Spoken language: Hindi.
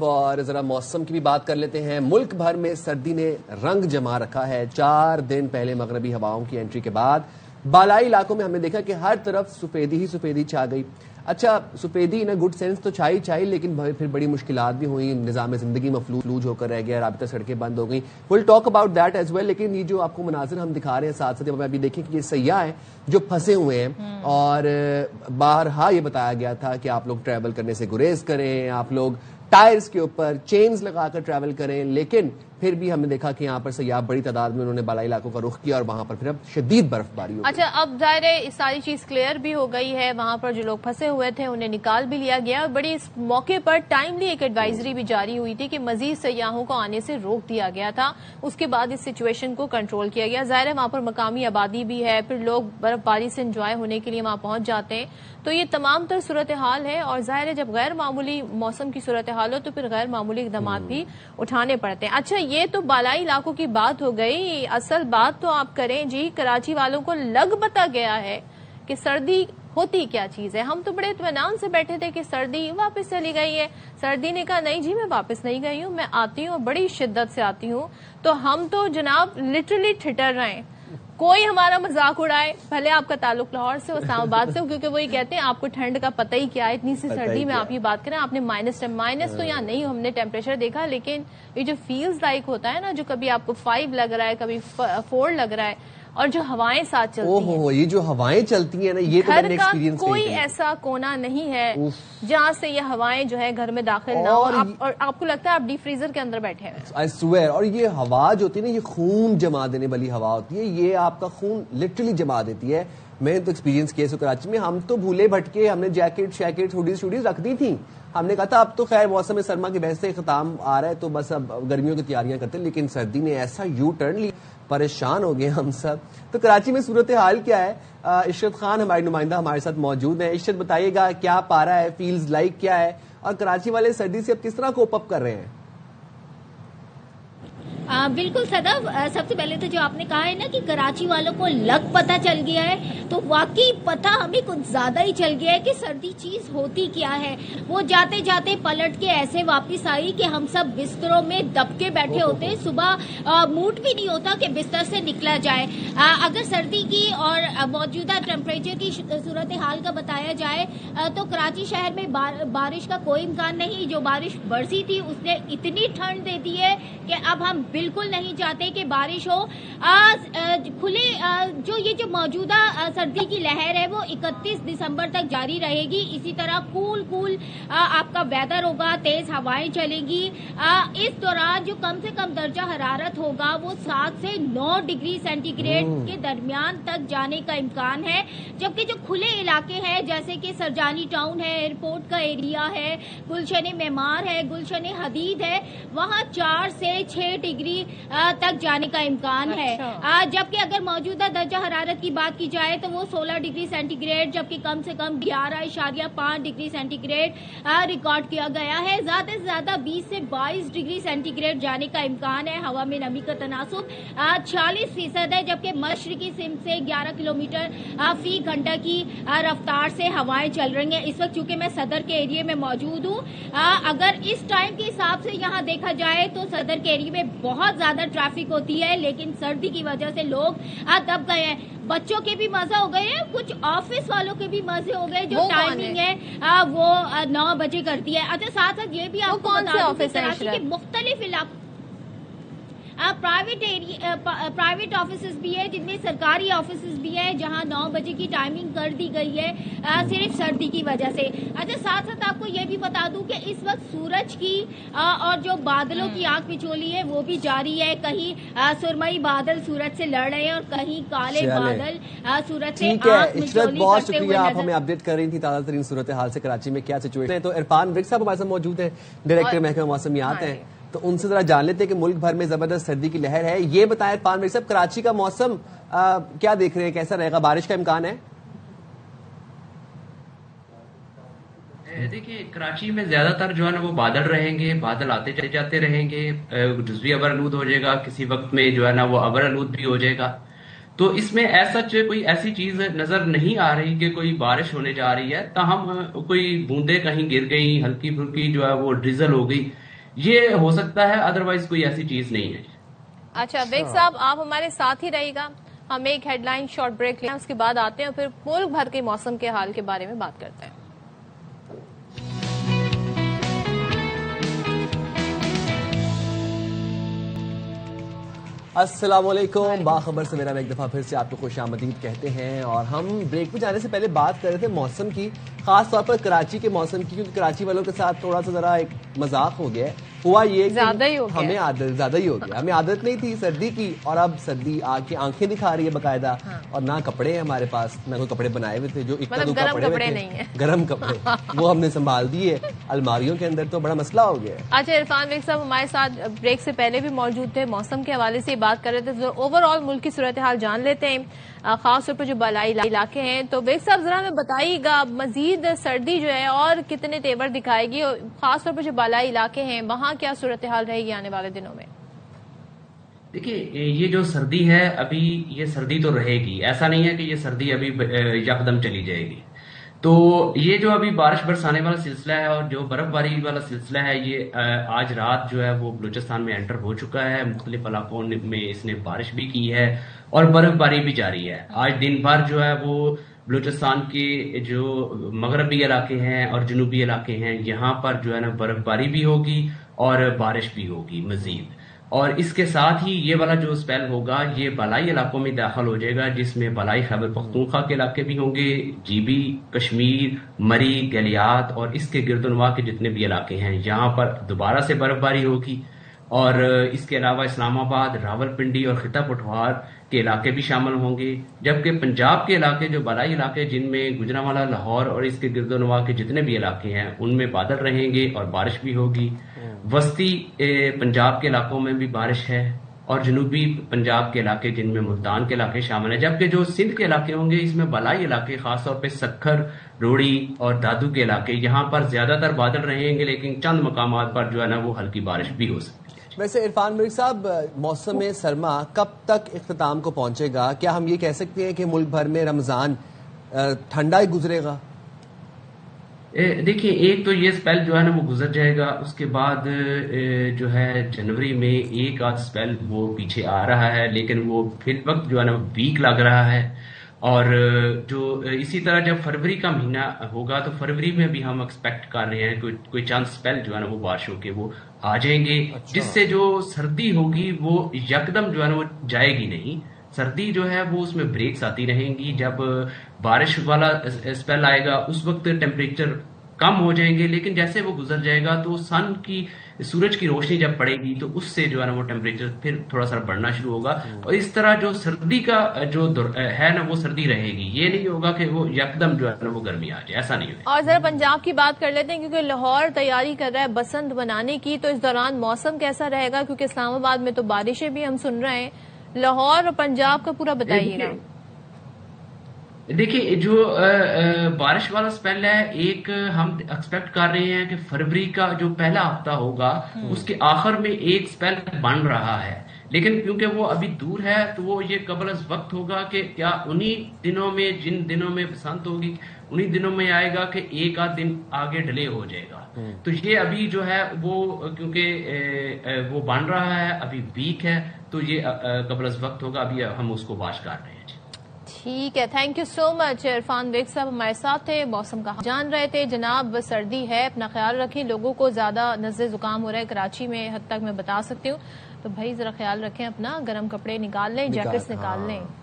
अब और जरा मौसम की भी बात कर लेते हैं। मुल्क भर में सर्दी ने रंग जमा रखा है। 4 दिन पहले मगरबी हवाओं की एंट्री के बाद बालाई इलाकों में हमने देखा कि हर तरफ सफेदी ही सफेदी छा गई। अच्छा, सफेदी इन गुड सेंस तो छाई लेकिन फिर बड़ी मुश्किलात भी हुई। निज़ाम ज़िंदगी मफलूज होकर रह गया, राबिता सड़कें बंद हो गई। Will talk about that as well. लेकिन ये जो आपको मनाजिर हम दिखा रहे हैं साथ साथ अभी देखें कि ये सयाह हैं जो फंसे हुए हैं और बारहा ये बताया गया था कि आप लोग ट्रैवल करने से गुरेज करें, आप लोग टायर्स के ऊपर चेन्स लगाकर ट्रैवल करें। लेकिन फिर भी हमने देखा कि यहाँ पर सयाह बड़ी तादाद में उन्होंने बालाई इलाकों का रुख किया और वहां पर फिर अब शदीद बर्फबारी हो गई। अच्छा, अब जाहिर है इस सारी चीज क्लियर भी हो गई है। वहां पर जो लोग फंसे हुए थे उन्हें निकाल भी लिया गया और बड़ी इस मौके पर टाइमली एक एडवाइजरी भी जारी हुई थी कि मजीद सयाहों को आने से रोक दिया गया था। उसके बाद इस सिचुएशन को कंट्रोल किया गया। जाहिर है वहां पर मकामी आबादी भी है, फिर लोग बर्फबारी से एंजॉय होने के लिए वहां पहुंच जाते हैं। तो ये तमाम तर सूरत हाल है और जाहिर है जब गैर मामूली मौसम की सूरत हाल हो तो फिर गैर मामूली इकदाम भी उठाने पड़ते हैं। अच्छा, ये तो बालाई इलाकों की बात हो गई। असल बात तो आप करें जी, कराची वालों को लग बता गया है कि सर्दी होती क्या चीज है। हम तो बड़े इत्मीनान से बैठे थे कि सर्दी वापस चली गई है। सर्दी ने कहा नहीं जी, मैं वापस नहीं गई हूँ, मैं आती हूँ, बड़ी शिद्दत से आती हूँ। तो हम तो जनाब लिटरली ठिठर रहे हैं। कोई हमारा मजाक उड़ाए, भले आपका ताल्लुक लाहौर से, इस्लामाबाद से, क्योंकि वो ये कहते हैं आपको ठंड का पता ही क्या है, इतनी सी सर्दी में आप ये बात करें। आपने माइनस तो यहाँ नहीं हमने टेम्परेचर देखा, लेकिन ये जो फील्स लाइक होता है ना, जो कभी आपको 5 लग रहा है, कभी 4 लग रहा है, और जो हवाएं साथ चलती हैं, ये जो हवाएं चलती हैं ना, ये तो मैंने एक्सपीरियंस कोई ऐसा कोना नहीं है जहाँ से ये हवाएं जो है घर में दाखिल ना हो और आपको लगता है आप डीप फ्रीजर के अंदर बैठे हैं। I swear. और ये हवा जो होती है ना, ये खून जमा देने वाली हवा होती है। ये आपका खून लिटरली जमा देती है। मैंने तो एक्सपीरियंस किया कराची में। हम तो भूले भटके, हमने जैकेट हुडीज रख दी थी। हमने कहा था अब तो खैर मौसम सरमा की बहस से खत्म आ रहा है तो बस अब गर्मियों की तैयारियां करते हैं। लेकिन सर्दी ने ऐसा यू टर्न लिया, परेशान हो गए हम सब। तो कराची में सूरत हाल क्या है? इशरत खान हमारी नुमाइंदा हमारे साथ मौजूद है। इशरत, बताइएगा क्या पारा है, फील्स लाइक क्या है और कराची वाले सर्दी से अब किस तरह कोप अप कर रहे हैं? बिल्कुल सदब, सबसे पहले तो जो आपने कहा है ना कि कराची वालों को लग पता चल गया है, तो वाकई पता हमें कुछ ज्यादा ही चल गया है कि सर्दी चीज होती क्या है। वो जाते जाते पलट के ऐसे वापस आई कि हम सब बिस्तरों में दबके बैठे होते हैं। सुबह मूड भी नहीं होता कि बिस्तर से निकला जाए। अगर सर्दी की और मौजूदा टेम्परेचर की सूरत हाल का बताया जाए तो कराची शहर में बारिश का कोई इम्कान नहीं। जो बारिश बरसी थी उसने इतनी ठंड दे दी है कि अब हम बिल्कुल नहीं चाहते कि बारिश हो। खुले जो मौजूदा सर्दी की लहर है वो 31 दिसंबर तक जारी रहेगी। इसी तरह कूल आपका वेदर होगा, तेज हवाएं चलेंगी। इस दौरान जो कम से कम दर्जा हरारत होगा वो 7 से 9 डिग्री सेंटीग्रेड के दरमियान तक जाने का इम्कान है। जबकि जो खुले इलाके हैं जैसे कि सरजानी टाउन है, एयरपोर्ट का एरिया है, गुलशन मेमार है, गुलशन हदीद है, वहाँ 4 से 6 डिग्री तक जाने का इम्कान है। जबकि अगर मौजूदा दर्जा हरारत की बात की जाए तो वो 16 डिग्री सेंटीग्रेड, जबकि कम से कम 11.5 डिग्री सेंटीग्रेड रिकॉर्ड किया गया है। ज्यादा से ज्यादा 20 से 22 डिग्री सेंटीग्रेड जाने का इम्कान है। हवा में नमी का तनासुब 46% है, जबकि मशरकी सिम से 11 किलोमीटर फी घंटा की रफ्तार से हवाएं चल रही हैं। इस वक्त चूंकि मैं सदर के एरिया में मौजूद हूँ, अगर इस टाइम के हिसाब से यहाँ देखा जाए तो सदर के एरिया में बहुत ज्यादा ट्रैफिक होती है, लेकिन सर्दी की वजह से लोग दब गए हैं। बच्चों के भी मजे हो गए हैं, कुछ ऑफिस वालों के भी मजे हो गए। जो टाइमिंग है वो 9 बजे करती है। अच्छा, साथ साथ ये भी आपको बता दूं कि कराची के मुख्तलिफ इलाकों प्राइवेट ऑफिस भी है, जिनमें सरकारी ऑफिस भी है, जहां 9 बजे की टाइमिंग कर दी गई है सिर्फ सर्दी की वजह से। अच्छा, साथ साथ आपको ये भी बता दूं कि इस वक्त सूरज की और जो बादलों की आंख बिचौली है वो भी जारी है। कहीं सुरमई बादल सूरज से लड़ रहे हैं और कहीं काले बादल सूरज से आंख बिचौली बहुत शुक्रिया, आप हमें अपडेट कर रही थी ताज़ा तरीन सूरत हाल से कराची में क्या सिचुएशन है। तो इरफान विर्क साहब हमारे साथ मौजूद है, डायरेक्टर महकमा मौसमियात हैं, तो उनसे जरा जान लेते हैं कि मुल्क भर में जबरदस्त सर्दी की लहर है। ये बताएं इरफान विर्क साहब, कराची का मौसम क्या देख रहे हैं, कैसा रहेगा, बारिश का इम्कान है? देखिए, कराची में ज्यादातर जो है ना वो बादल रहेंगे, बादल आते चले जाते रहेंगे। जुज़वी अबर आलूद हो जाएगा, किसी वक्त में जो है ना वो अबर आलूद भी हो जाएगा। तो इसमें ऐसा कोई ऐसी चीज नजर नहीं आ रही कि कोई बारिश होने जा रही है। ताहम कोई बूंदे कहीं गिर गई, हल्की फुल्की जो है वो ड्रिजल हो गई, ये हो सकता है, अदरवाइज कोई ऐसी चीज नहीं है। अच्छा बेग साहब, आप हमारे साथ ही रहिएगा, हम एक हेडलाइन शॉर्ट ब्रेक लें, उसके बाद आते हैं, फिर मुल्क भर के मौसम के हाल के बारे में बात करते हैं। अस्सलाम वालेकुम, बाखबर से मेरा एक दफ़ा फिर से आपको खुशामदीद कहते हैं। और हम ब्रेक में जाने से पहले बात कर रहे थे मौसम की, खास तौर पर कराची के मौसम की, क्योंकि कराची वालों के साथ थोड़ा सा जरा एक मजाक हो गया है। हुआ ये कि ज्यादा ही हो गया, हमें ज्यादा ही हो गया, हमें आदत नहीं थी सर्दी की, और अब सर्दी आके आंखें दिखा रही है बाकायदा। और ना कपड़े हैं हमारे पास, ना कोई कपड़े बनाए हुए थे, जो इक्का दुक्का पड़े हुए थे, गर्म कपड़े वो हमने संभाल दिए अलमारियों के अंदर, तो बड़ा मसला हो गया। अच्छा इरफान बेग साहब हमारे साथ ब्रेक से पहले भी मौजूद थे, मौसम के हवाले से बात कर रहे थे, तो ओवरऑल मुल्क की सूरत हाल जान लेते हैं, खास तौर पर जो बलाई इलाके हैं। तो बेग साहब जरा हमें बताइएगा, मजीद सर्दी जो है और कितने तेवर दिखाएगी, और खास तौर पर जो बलाई इलाके हैं वहां क्या सूरत हाल रहेगी आने वाले दिनों में? देखिए, ये जो सर्दी है अभी, ये सर्दी तो रहेगी, ऐसा नहीं है कि ये सर्दी अभी यकदम चली जाएगी। तो ये जो अभी बारिश बरसाने वाला सिलसिला है और जो बर्फबारी वाला सिलसिला है, ये आज रात जो है वो बलूचिस्तान में एंटर हो चुका है। मुख्तलिफ इलाकों में इसने बारिश भी की है और बर्फबारी भी जारी है। आज दिन भर जो है वो बलूचिस्तान के जो मगरबी इलाके हैं और जनूबी इलाके हैं, यहाँ पर जो है ना बर्फबारी भी होगी और बारिश भी होगी मजीद। और इसके साथ ही ये वाला जो स्पेल होगा ये बलाई इलाकों में दाखिल हो जाएगा, जिसमें बलाई खैबर पख्तूनख्वा के इलाके भी होंगे, जीबी, कश्मीर, मरी, गलियात और इसके गिरदुनवा के जितने भी इलाके हैं, यहाँ पर दोबारा से बर्फबारी होगी। और इसके अलावा इस्लामाबाद, रावलपिंडी और खिता पठवार के इलाके भी शामिल होंगे। जबकि पंजाब के इलाके, जो बलाई इलाके जिनमें गुजरांवाला, लाहौर और इसके गिरदोनवा के जितने भी इलाके हैं, उनमें बादल रहेंगे और बारिश भी होगी। वस्ती पंजाब के इलाकों में भी बारिश है और जनूबी पंजाब के इलाके जिनमें मुल्तान के इलाके शामिल है। जबकि जो सिंध के इलाके होंगे, इसमें बलाई इलाके, खासतौर पे सक्खर, रोड़ी और दादू के इलाके, यहाँ पर ज्यादातर बादल रहेंगे, लेकिन चंद मकामात पर जो है ना वो हल्की बारिश भी हो सकती है। वैसे इरफान मिर्ज़ा साहब, मौसम सरमा कब तक इख्तिताम को पहुंचेगा? क्या हम ये कह सकते हैं कि मुल्क भर में रमजान ठंडा ही गुजरेगा? देखिए, एक तो ये स्पेल जो है ना वो गुजर जाएगा, उसके बाद जो है जनवरी में एक आध स्पेल वो पीछे आ रहा है, लेकिन वो फिर वक्त जो है ना वीक लग रहा है। और जो इसी तरह जब फरवरी का महीना होगा तो फरवरी में भी हम एक्सपेक्ट कर रहे हैं कोई चांद स्पेल जो है ना वो बारिशों के वो आ जाएंगे। अच्छा। जिससे जो सर्दी होगी वो यकदम जो है ना वो जाएगी नहीं। सर्दी जो है वो उसमें ब्रेक्स आती रहेंगी। जब बारिश वाला स्पेल आएगा उस वक्त टेम्परेचर कम हो जाएंगे, लेकिन जैसे वो गुजर जाएगा तो सूरज की रोशनी जब पड़ेगी तो उससे जो है ना वो टेम्परेचर फिर थोड़ा सा बढ़ना शुरू होगा। और इस तरह जो सर्दी का जो है ना वो सर्दी रहेगी, ये नहीं होगा कि वो यकदम जो है ना वो गर्मी आ जाए, ऐसा नहीं होगा। और जरा पंजाब की बात कर लेते हैं, क्योंकि लाहौर तैयारी कर रहा है बसंत बनाने की, तो इस दौरान मौसम कैसा रहेगा? क्योंकि इस्लामाबाद में तो बारिशें भी हम सुन रहे हैं, लाहौर और पंजाब का पूरा बताइएगा। देखिए, जो बारिश वाला स्पेल है, एक हम एक्सपेक्ट कर रहे हैं कि फरवरी का जो पहला हफ्ता होगा उसके आखिर में एक स्पेल बन रहा है, लेकिन क्योंकि वो अभी दूर है तो वो ये कबल अज़ वक्त होगा कि क्या उन्हीं दिनों में, जिन दिनों में बसंत होगी उन्हीं दिनों में आएगा कि एक आध दिन आगे डिले हो जाएगा। तो ये अभी जो है वो क्योंकि वो बन रहा है, अभी वीक है, तो ये कबल अज़ वक्त होगा, अभी हम उसको वॉच कर रहे हैं। ठीक है, thank you so much. Irfan Baig साहब हमारे साथ थे, मौसम का जान रहे थे। जनाब, सर्दी है, अपना ख्याल रखें, लोगों को ज्यादा नज़ले जुकाम हो रहा है कराची में, हद तक मैं बता सकती हूँ, तो भाई जरा ख्याल रखें अपना, गर्म कपड़े निकाल लें, जैकेट्स निकाल लें।